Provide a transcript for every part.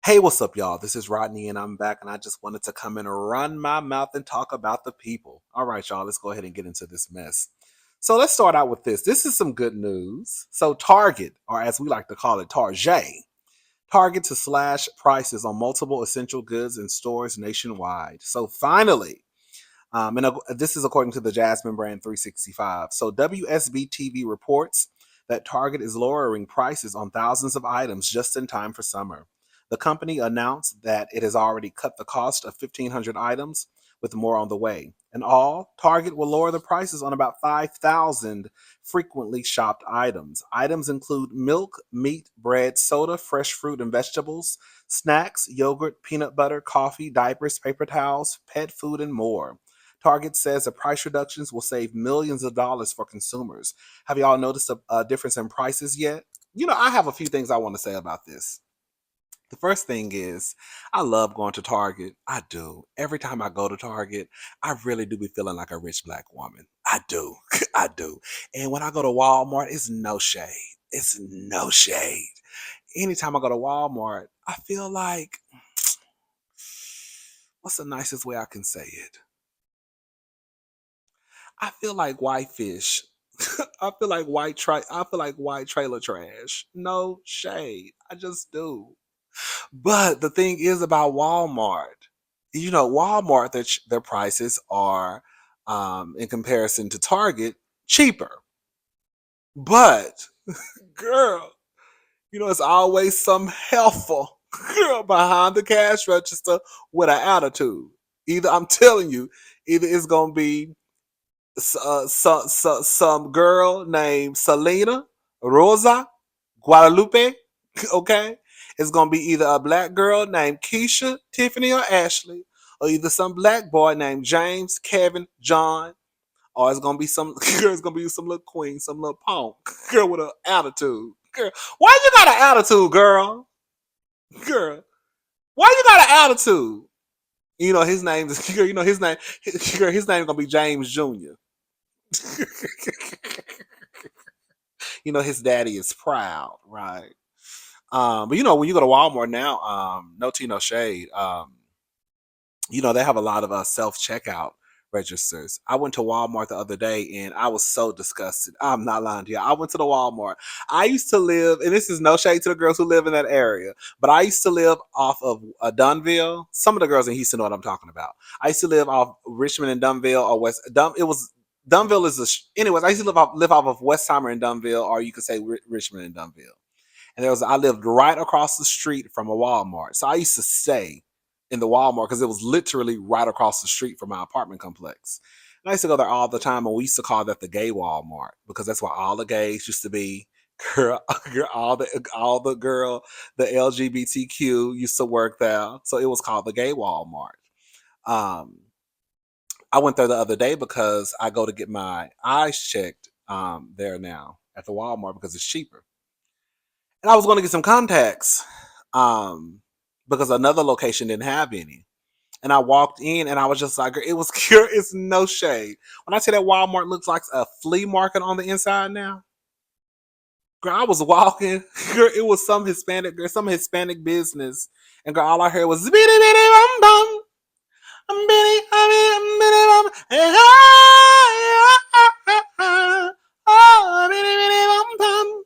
Hey, what's up, y'all? This is Rodney, and I'm back, and I just wanted to come and run my mouth and talk about the people. All right, y'all, let's go ahead and get into this mess. So let's start out with this. This is some good news. So Target, or as we like to call it, Target to slash prices on multiple essential goods in stores nationwide. So finally, this is according to the Jasmine brand 365. So WSB TV reports that Target is lowering prices on thousands of items just in time for summer. The company announced that it has already cut the cost of 1,500 items, with more on the way. In all, Target will lower the prices on about 5,000 frequently shopped items. Items include milk, meat, bread, soda, fresh fruit and vegetables, snacks, yogurt, peanut butter, coffee, diapers, paper towels, pet food, and more. Target says the price reductions will save millions of dollars for consumers. Have y'all noticed a difference in prices yet? I have a few things I want to say about this. The first thing is, I love going to Target. I do. Every time I go to Target, I really do be feeling like a rich black woman. I do. I do. And when I go to Walmart, it's no shade. It's no shade. Anytime I go to Walmart, I feel like, what's the nicest way I can say it? I feel like white fish. I feel like white trailer trash. No shade. I just do. But the thing is about Walmart, Walmart, their prices are, in comparison to Target, cheaper. But, girl, it's always some helpful girl behind the cash register with an attitude. I'm telling you, either it's going to be some girl named Selena, Rosa, Guadalupe, okay? It's gonna be either a black girl named Keisha, Tiffany, or Ashley, or either some black boy named James, Kevin, John, or it's gonna be some girl. It's gonna be some little queen, some little punk girl with an attitude. Girl, why you got an attitude, girl? Girl, why you got an attitude? His name is girl. His name. His name gonna be James Jr. His daddy is proud, right? But when you go to Walmart now, no tea, no shade. They have a lot of self checkout registers. I went to Walmart the other day and I was so disgusted. I'm not lying to you. I went to the Walmart. I used to live, and this is no shade to the girls who live in that area, but I used to live off of Dunville. Some of the girls in Houston know what I'm talking about. I used to live off Richmond and Dunville or West. It was Dunville is anyways. I used to live off of Westheimer and Dunville, or you could say Richmond and Dunville. And I lived right across the street from a Walmart. So I used to stay in the Walmart because it was literally right across the street from my apartment complex. And I used to go there all the time, and we used to call that the gay Walmart because that's where all the gays used to be. Girl, the LGBTQ used to work there. So it was called the gay Walmart. Um, I went there the other day because I go to get my eyes checked there now at the Walmart because it's cheaper. And I was going to get some contacts because another location didn't have any. And I walked in and I was just like, it was cure. It's no shade. When I say that Walmart looks like a flea market on the inside now, girl, I was walking. Girl, it was some Hispanic business. And girl, all I heard was bitty bitty bum bum. Bitty, bitty bum. Oh, bitty bitty bum bum.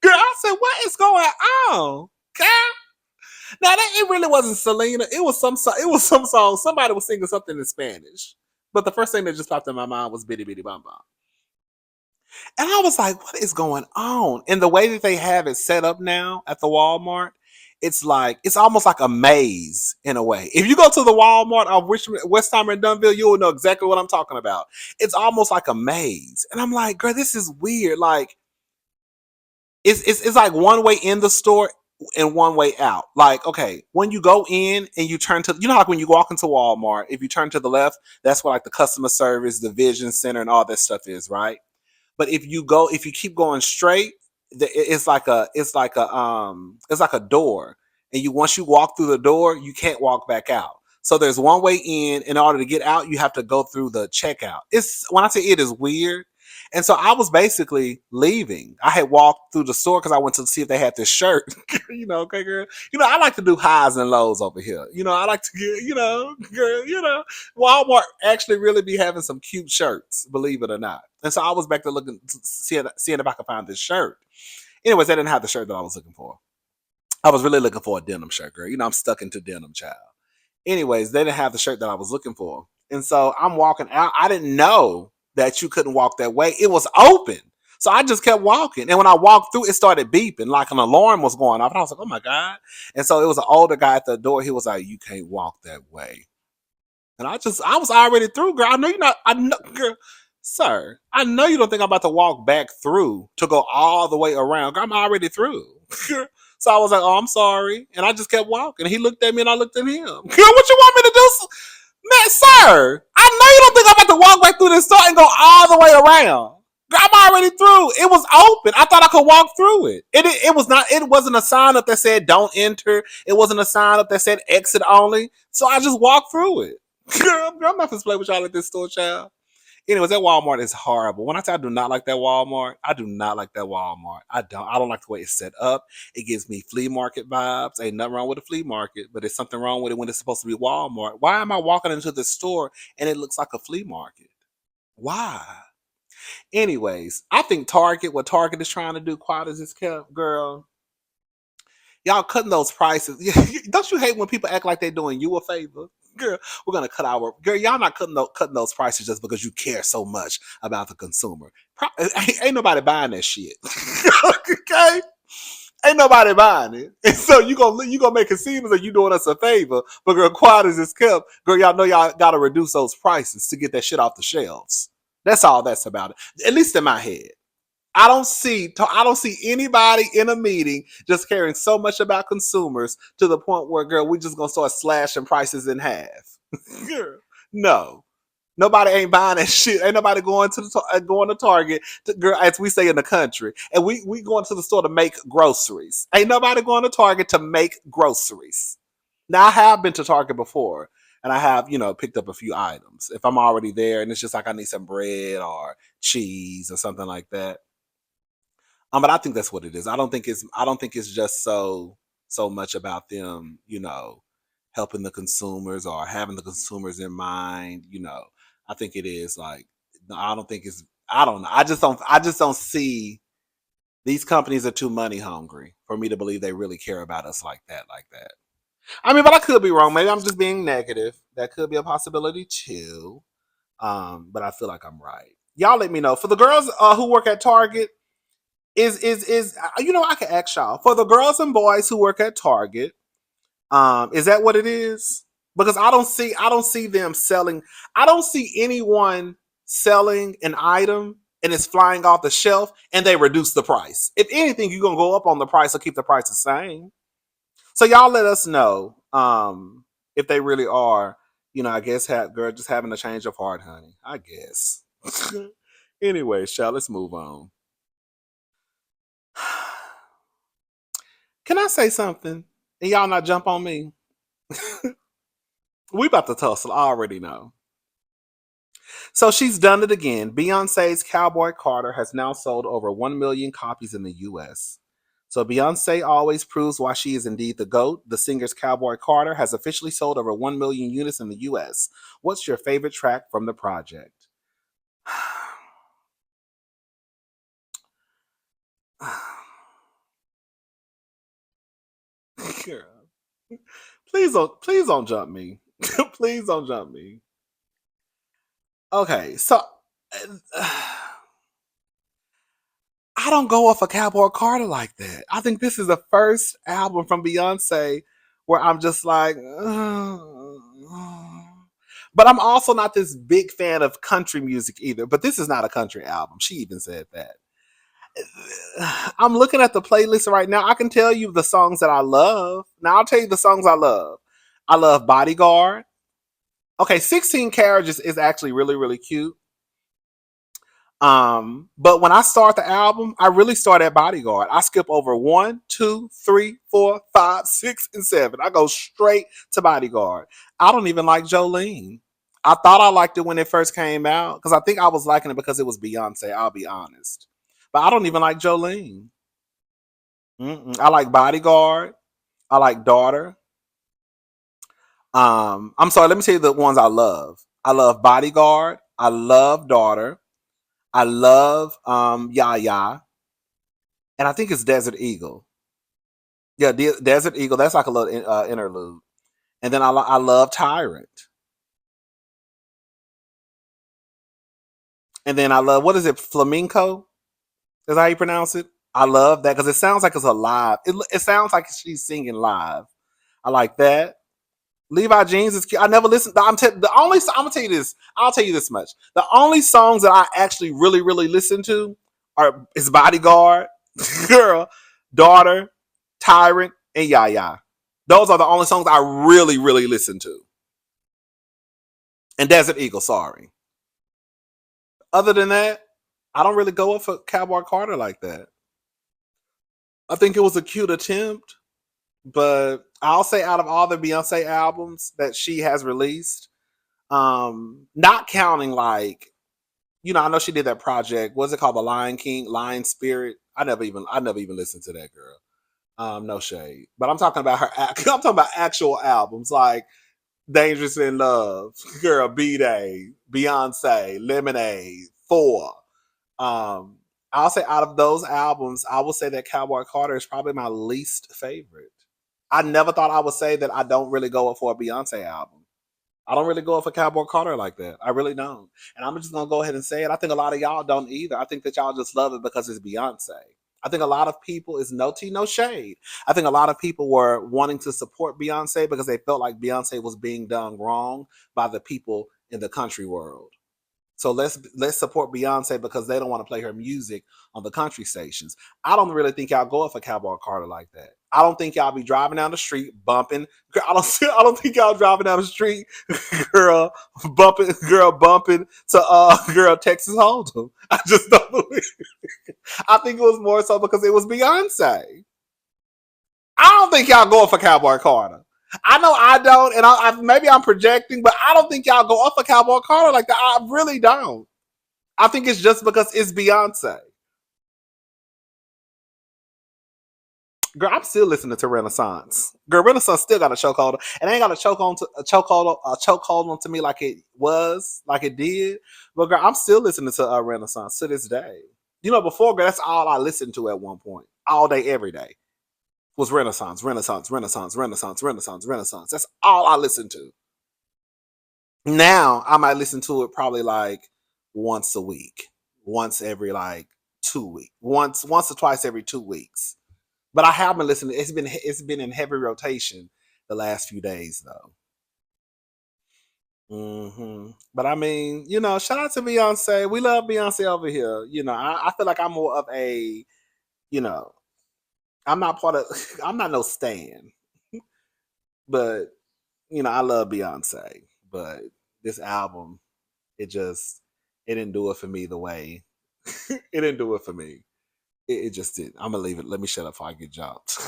Girl, I said, what is going on? Okay. Now that it really wasn't Selena. It was some song. Somebody was singing something in Spanish. But the first thing that just popped in my mind was Bitty Bitty Bum Bum. And I was like, what is going on? And the way that they have it set up now at the Walmart, it's almost like a maze in a way. If you go to the Walmart of Westheimer and Dunville, you will know exactly what I'm talking about. It's almost like a maze. And I'm like, girl, this is weird. Like, it's like one way in the store and one way out. Like, okay, when you go in and you turn to, like when you walk into Walmart, if you turn to the left, that's where like the customer service, the vision center, and all that stuff is, right? But if you keep going straight, it's like a door, and once you walk through the door, you can't walk back out. So there's one way in. In order to get out, you have to go through the checkout. It's when I say it is weird, And so I was basically leaving. I had walked through the store because I went to see if they had this shirt. Okay, girl. I like to do highs and lows over here. I like to get, girl, Walmart actually really be having some cute shirts, believe it or not. And so I was back there looking, seeing if I could find this shirt. Anyways, they didn't have the shirt that I was looking for. I was really looking for a denim shirt, girl. I'm stuck into denim, child. Anyways, they didn't have the shirt that I was looking for. And so I'm walking out. I didn't know that you couldn't walk that way. It was open. So I just kept walking. And when I walked through, it started beeping like an alarm was going off. And I was like, oh my God. And so it was an older guy at the door. He was like, you can't walk that way. And I was already through, girl. I know you're not, I know, girl, sir, I know you don't think I'm about to walk back through to go all the way around. Girl, I'm already through. So I was like, oh, I'm sorry. And I just kept walking. He looked at me and I looked at him. Girl, what you want me to do? Man, sir, I know you don't think I'm about to walk back through this store and go all the way around. Girl, I'm already through. It was open. I thought I could walk through it. It was not. It wasn't a sign up that said don't enter. It wasn't a sign up that said exit only. So I just walked through it. Girl, I'm not going to play with y'all at this store, child. Anyways, that Walmart is horrible. When I say I do not like that Walmart, I do not like that Walmart. I don't like the way it's set up. It gives me flea market vibes. Ain't nothing wrong with a flea market, but there's something wrong with it when it's supposed to be Walmart. Why am I walking into the store and it looks like a flea market? Why? Anyways, I think what Target is trying to do, quite as it's kept, girl. Y'all cutting those prices. Don't you hate when people act like they're doing you a favor? Girl, we're gonna cut our girl. Y'all not cutting those prices just because you care so much about the consumer. Ain't nobody buying that shit. Okay, ain't nobody buying it, and so you gonna make it seem as if you doing us a favor. But girl, quiet as it's kept, girl, y'all know y'all gotta reduce those prices to get that shit off the shelves. That's all that's about it. At least in my head. I don't see anybody in a meeting just caring so much about consumers to the point where, girl, we just gonna start slashing prices in half. Girl, no, nobody ain't buying that shit. Ain't nobody going to Target, girl, as we say in the country, and we going to the store to make groceries. Ain't nobody going to Target to make groceries. Now I have been to Target before. And I have, picked up a few items. If I'm already there and it's just like I need some bread or cheese or something like that. But I think that's what it is. I don't think it's just so much about them, helping the consumers or having the consumers in mind. I think it is like no, I don't think it's I don't know. I just don't see these companies are too money hungry for me to believe they really care about us like that, like that. I mean, but I could be wrong. Maybe I'm just being negative. That could be a possibility too. But I feel like I'm right. Y'all let me know. For the girls who work at Target, is I can ask y'all for the girls and boys who work at Target. Is that what it is? Because I don't see them selling. I don't see anyone selling an item and it's flying off the shelf and they reduce the price. If anything, you're gonna go up on the price or keep the price the same. So y'all let us know if they really are. I guess girl just having a change of heart, honey. I guess. Anyway, y'all, let's move on. Can I say something? And y'all not jump on me? We about to tussle. I already know. So she's done it again. Beyonce's Cowboy Carter has now sold over 1 million copies in the US. So Beyonce always proves why she is indeed the GOAT. The singer's Cowboy Carter has officially sold over 1 million units in the US. What's your favorite track from the project? Girl. Please don't jump me. Please don't jump me. Okay, so I don't go off a Cowboy Carter like that. I think this is the first album from Beyonce where I'm just like, but I'm also not this big fan of country music either. But this is not a country album. She even said that. I'm looking at the playlist right now. I can tell you the songs that I love. Now I'll tell you the songs I love. I love Bodyguard. Okay, 16 Carriages is actually really, really cute. But when I start the album, I really start at Bodyguard. I skip over 1, 2, 3, 4, 5, 6, and 7. I go straight to Bodyguard. I don't even like Jolene. I thought I liked it when it first came out because I think I was liking it because it was Beyonce. I'll be honest, but I don't even like Jolene. I like Bodyguard. I like Daughter. I'm sorry. Let me tell you the ones I love. I love Bodyguard. I love Daughter. I love Ya, and I think it's Desert Eagle. Yeah, Desert Eagle. That's like a little interlude. And then I love Tyrant. And then I love, what is it, Flamenco? Is that how you pronounce it? I love that because it sounds like it's a live. It sounds like she's singing live. I like that. Levi Jeans is cute. I never listened. The only I'm gonna tell you this. I'll tell you this much. The only songs that I actually really listen to is Bodyguard, Girl, Daughter, Tyrant, and Ya. Those are the only songs I really listen to. And Desert Eagle. Sorry. Other than that, I don't really go up for Cowboy Carter like that. I think it was a cute attempt, but I'll say out of all the Beyonce albums that she has released, not counting like, I know she did that project. What's it called? The Lion King, Lion Spirit. I never even listened to that girl. No shade, but I'm talking about her. I'm talking about actual albums like Dangerous in Love, Girl, B-Day, Beyonce, Lemonade, Four. Um, I'll say out of those albums, I will say that Cowboy Carter is probably my least favorite. I never thought I would say that I don't really go up for a Beyonce album. I don't really go up for Cowboy Carter like that. I really don't. And I'm just gonna go ahead and say it. I think a lot of y'all don't either. I think that y'all just love it because it's Beyonce. I think a lot of people is no tea, no shade. I think a lot of people were wanting to support Beyonce because they felt like Beyonce was being done wrong by the people in the country world. So let's support Beyonce because they don't want to play her music on the country stations. I don't really think y'all go up for Cowboy Carter like that. I don't think y'all be driving down the street bumping. I don't think y'all driving down the street, girl bumping to girl Texas Hold'em. I just don't believe. I think it was more so because it was Beyonce. I don't think y'all going for Cowboy Carter. I know I don't, and maybe I'm projecting, but I don't think y'all go up for Cowboy Carter like that. I really don't. I think it's just because it's Beyonce. Girl, I'm still listening to Renaissance. Girl, Renaissance still got a chokehold, and I ain't got a chokehold onto me like it was, like it did. But girl, I'm still listening to Renaissance to this day. Before, girl, that's all I listened to at one point, all day, every day. Was Renaissance, Renaissance, Renaissance, Renaissance, Renaissance, Renaissance. That's all I listened to. Now I might listen to it probably like once a week, once every like 2 weeks, once or twice every 2 weeks. But I have been listening. It's been in heavy rotation the last few days though. But I mean, shout out to Beyonce. We love Beyonce over here. I feel like I'm more of a, you know, I'm not part of. I'm not no stan, but I love Beyonce. But this album, it just it didn't do it for me the way it didn't do it for me. It just didn't. I'm gonna leave it. Let me shut up before I get jumped.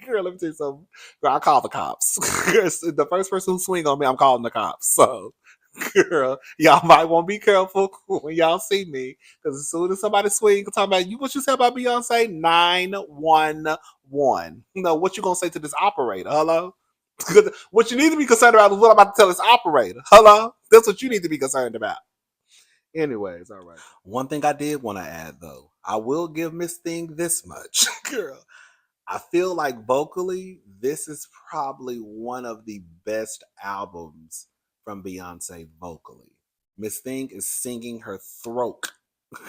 Girl, let me tell you something. Girl, I call the cops. The first person who swing on me, I'm calling the cops. So, girl, y'all might want to be careful when y'all see me, because as soon as somebody swing, talking about you, what you say about Beyonce? 911. What you gonna say to this operator? Hello. What you need to be concerned about is what I'm about to tell this operator. Hello. That's what you need to be concerned about. Anyways, all right. One thing I did want to add though, I will give Miss Thing this much. Girl, I feel like vocally, this is probably one of the best albums from Beyonce vocally. Miss Thing is singing her throat.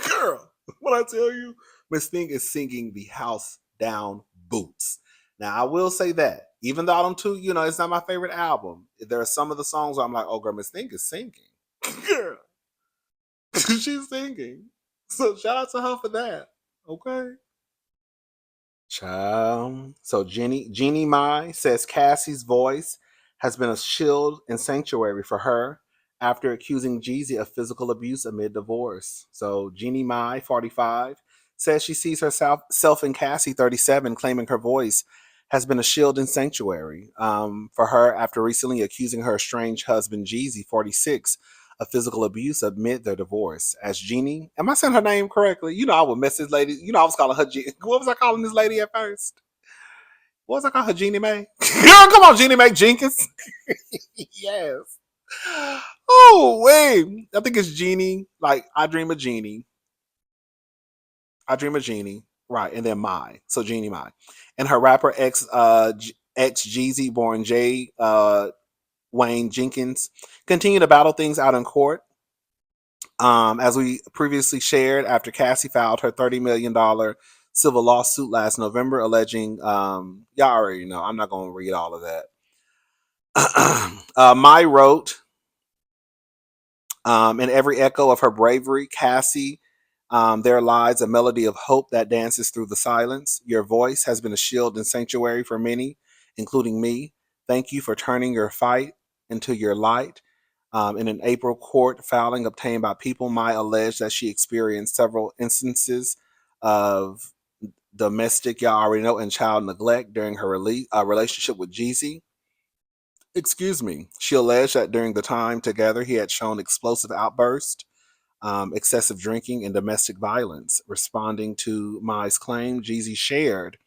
Girl, what I tell you, Miss Thing is singing the house down boots. Now, I will say that, even though I don't too, it's not my favorite album, there are some of the songs where I'm like, oh, girl, Miss Thing is singing. Girl. She's singing. So shout out to her for that. Okay. Child. So Jeannie Mai says Cassie's voice has been a shield and sanctuary for her after accusing Jeezy of physical abuse amid divorce. So Jeannie Mai, 45, says she sees herself in Cassie, 37, claiming her voice has been a shield and sanctuary for her after recently accusing her estranged husband, Jeezy, 46, of physical abuse amid their divorce. As Jeannie, am I saying her name correctly? You know, I would mess this lady. You know, I was calling her. What was I calling this lady at first? What was I calling her? Jeannie Mai? Girl, come on, Jeannie Mai Jenkins. Yes. Oh, wait. I think it's Jeannie. Like, I Dream of Jeannie. I Dream of Jeannie. Right. And then Mai. So Jeannie Mai. And her rapper ex Jeezy, born J. Wayne Jenkins, continue to battle things out in court. As we previously shared, after Cassie filed her $30 million civil lawsuit last November, alleging, y'all already know, I'm not going to read all of that. Mai wrote, in every echo of her bravery, Cassie, there lies a melody of hope that dances through the silence. Your voice has been a shield and sanctuary for many, including me. Thank you for turning your fight into your light. In an April court filing obtained by People, Mai alleged that she experienced several instances of domestic, y'all already know, and child neglect during her relationship with Jeezy. Excuse me. She alleged that during the time together, he had shown explosive outbursts, excessive drinking, and domestic violence. Responding to Mai's claim, Jeezy shared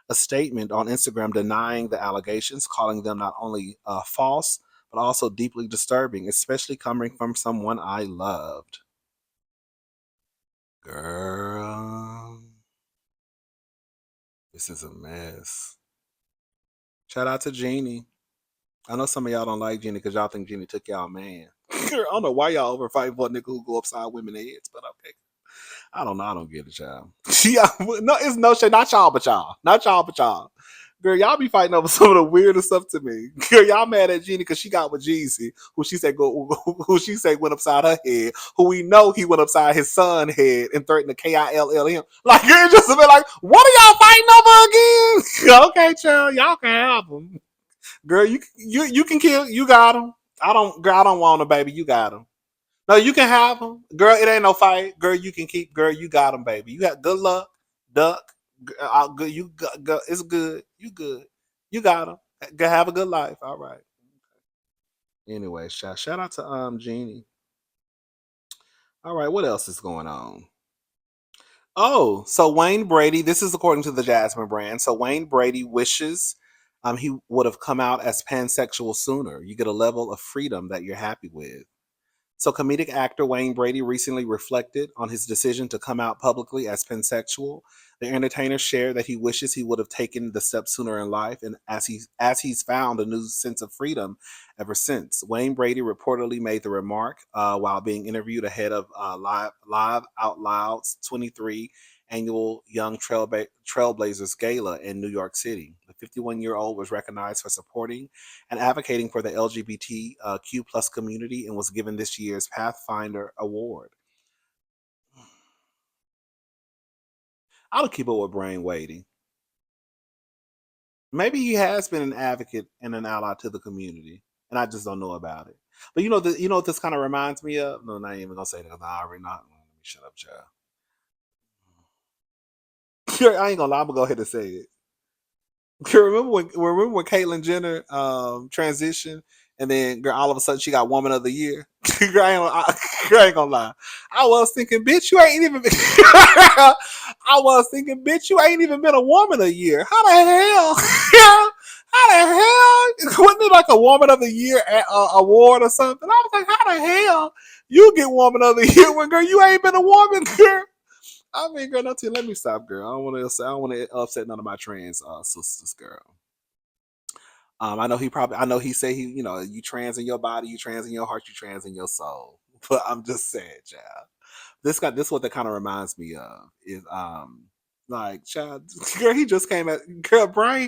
a statement on Instagram denying the allegations, calling them not only false, but also deeply disturbing, especially coming from someone I loved. Girl, this is a mess. Shout out to Jeannie. I know some of y'all don't like Jeannie because y'all think Jeannie took y'all man. I don't know why y'all over fighting for a nigga who go upside women's heads, but okay. I don't know. I don't get it, y'all. Yeah, no, it's no shit. Not y'all, but y'all. Not y'all, but y'all. Girl, y'all be fighting over some of the weirdest stuff to me. Girl, y'all mad at Jeannie because she got with Jeezy, who she said went upside her head, who we know he went upside his son head and threatened to KILLM. Like, you're just a bit like, what are y'all fighting over again? Okay, child, y'all can have them. Girl, you can kill. You got them. I don't. Girl, I don't want them, baby. You got them. No, you can have them, girl. It ain't no fight, girl. You can keep, girl. You got them, baby. You got good luck, duck. Good. You got. It's good. You good. You got them. Have a good life. All right. Anyway, shout out to Jeannie. All right. What else is going on? Oh, so Wayne Brady. This is according to the Jasmine brand. So Wayne Brady wishes he would have come out as pansexual sooner. You get a level of freedom that you're happy with. So, comedic actor Wayne Brady recently reflected on his decision to come out publicly as pansexual. The entertainer shared that he wishes he would have taken the step sooner in life, and as he's found a new sense of freedom ever since. Wayne Brady reportedly made the remark while being interviewed ahead of Live Out Loud's 23 annual Young Trailblazers Gala in New York City. The 51-year-old was recognized for supporting and advocating for the LGBTQ plus community and was given this year's Pathfinder Award. I'll keep up with Brain Waiting. Maybe he has been an advocate and an ally to the community, and I just don't know about it. But you know what this kind of reminds me of? No, I'm not even gonna say that because I already not. Let me shut up, child. I ain't gonna lie. I'm gonna go ahead and say it. Remember when Caitlyn Jenner transitioned and then girl, all of a sudden she got Woman of the Year. Girl, I ain't gonna lie. I was thinking, bitch, you ain't even. I was thinking, bitch, you ain't even been a Woman of the Year. How the hell? How the hell? Wasn't it like a Woman of the Year award or something? I was like, how the hell you get Woman of the Year when girl you ain't been a woman, girl? I mean, girl, not to let me stop, girl. I don't want to upset none of my trans sisters, girl. I know he say you trans in your body, you trans in your heart, you trans in your soul. But I'm just saying, child. This what that kind of reminds me of is like child girl he just came out girl Brain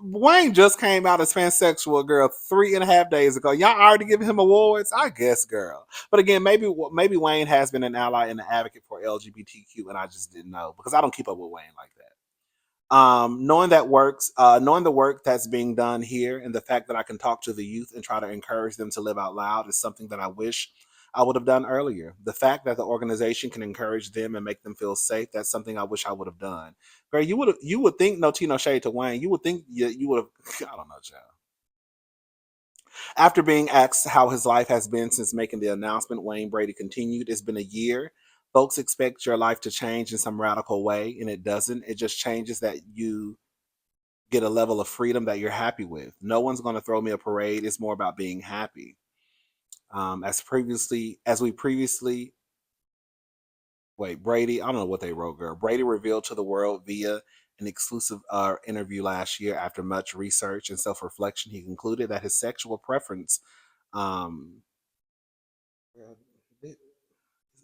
Wayne just came out as pansexual girl 3.5 days ago. Y'all already giving him awards, I guess, girl. But again, maybe Wayne has been an ally and an advocate for LGBTQ and I just didn't know because I don't keep up with Wayne like that. Knowing the work that's being done here and the fact that I can talk to the youth and try to encourage them to live out loud is something that I wish I would have done earlier. The fact that the organization can encourage them and make them feel safe, that's something I wish I would have done. Girl, you would think, no tea, no shade to Wayne, you would think you would have, I don't know, child. After being asked how his life has been since making the announcement, Wayne Brady continued, "It's been a year. Folks expect your life to change in some radical way, and it doesn't. It just changes that you get a level of freedom that you're happy with. No one's going to throw me a parade. It's more about being happy." As we previously, wait, Brady, I don't know what they wrote, girl. Brady revealed to the world via an exclusive interview last year, after much research and self reflection, he concluded that his sexual preference, um,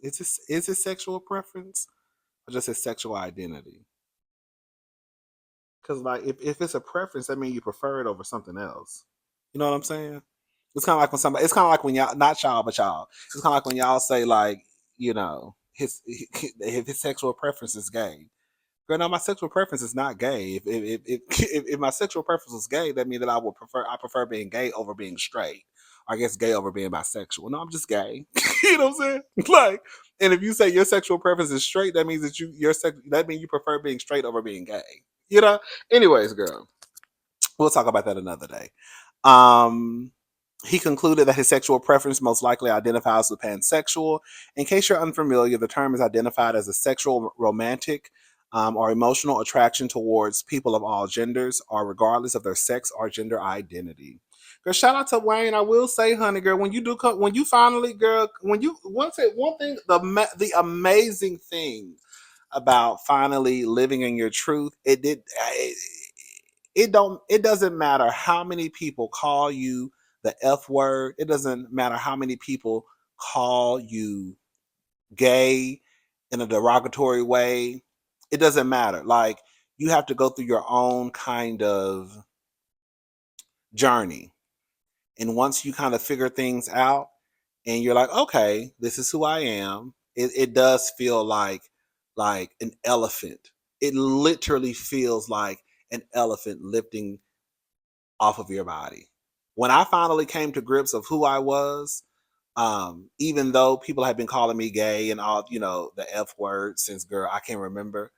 is his sexual preference or just his sexual identity? Because like if it's a preference, that means you prefer it over something else. You know what I'm saying? It's kind of like when somebody. It's kind of like when y'all, not y'all, but y'all. It's kind of like when y'all say like, if his sexual preference is gay. Girl, no, my sexual preference is not gay. If my sexual preference was gay, that means that I prefer being gay over being straight. Or I guess gay over being bisexual. No, I'm just gay. You know what I'm saying? Like, and if you say your sexual preference is straight, that means that that means you prefer being straight over being gay. You know? Anyways, girl, we'll talk about that another day. Um, he concluded that his sexual preference most likely identifies with pansexual. In case you're unfamiliar, the term is identified as a sexual, romantic, or emotional attraction towards people of all genders, or regardless of their sex or gender identity. Girl, shout out to Wayne. I will say, honey, girl, when you do come, when you finally, girl, when you one thing, the amazing thing about finally living in your truth, it doesn't matter how many people call you the F word. It doesn't matter how many people call you gay in a derogatory way. It doesn't matter. Like, you have to go through your own kind of journey. And once you kind of figure things out and you're like, okay, this is who I am, it does feel like an elephant. It literally feels like an elephant lifting off of your body. When I finally came to grips of who I was, even though people had been calling me gay and all, the F word since, girl, I can't remember,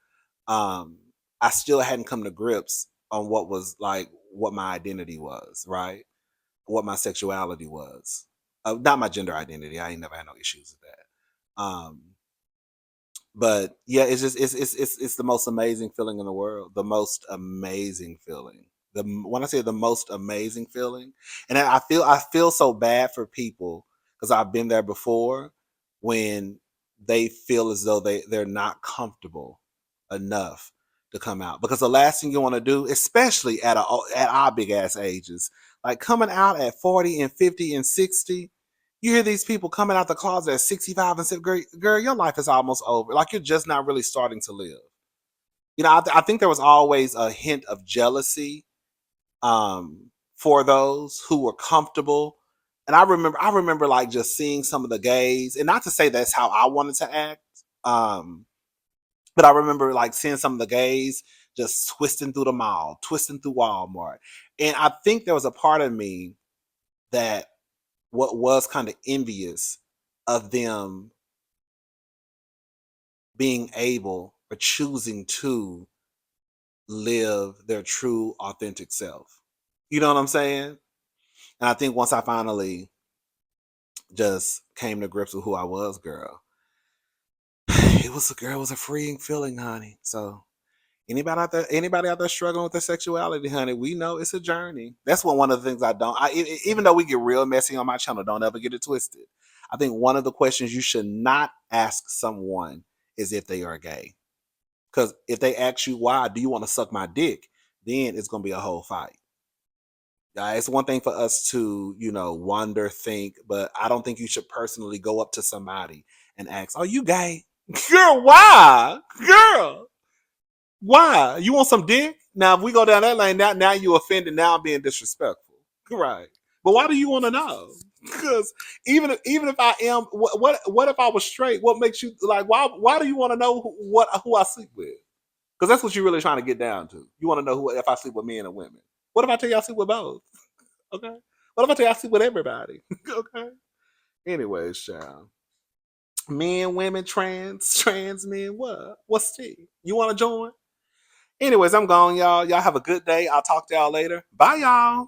um, I still hadn't come to grips on what my identity was, right? What my sexuality was. Not my gender identity. I ain't never had no issues with that. But yeah, it's the most amazing feeling in the world. The most amazing feeling. When I say the most amazing feeling, and I feel so bad for people because I've been there before, when they feel as though they're not comfortable enough to come out, because the last thing you want to do, especially at our big ass ages, like coming out at 40 and 50 and 60. You hear these people coming out the closet at 65 and 70. Girl, your life is almost over. Like, you're just not really starting to live. I think there was always a hint of jealousy, for those who were comfortable. And I remember like just seeing some of the gays, and not to say that's how I wanted to act, um, but I remember like seeing some of the gays just twisting through the mall, twisting through Walmart. And I think there was a part of me that what was kind of envious of them being able or choosing to live their true authentic self. You know what I'm saying? And I think once I finally just came to grips with who I was, girl, it was a freeing feeling, honey. So anybody out there struggling with their sexuality, honey, we know it's a journey. That's one of the things I don't. Even though we get real messy on my channel, don't ever get it twisted. I think one of the questions you should not ask someone is if they are gay, because if they ask you why, do you want to suck my dick, then it's gonna be a whole fight. It's one thing for us to, wonder, think, but I don't think you should personally go up to somebody and ask, "Are you gay?" Girl, why? Girl, why? You want some dick? Now, if we go down that lane, now you offended. Now I'm being disrespectful, right? But why do you want to know? Because even if I am, what if I was straight? What makes you like? Why do you want to know who I sleep with? Because that's what you're really trying to get down to. You want to know if I sleep with men or women. What if I tell you I sleep with both? Okay. What if I tell you I sleep with everybody? Okay. Anyways, child. Men, women, trans men, what? What's tea? You want to join? Anyways, I'm gone, y'all. Y'all have a good day. I'll talk to y'all later. Bye, y'all.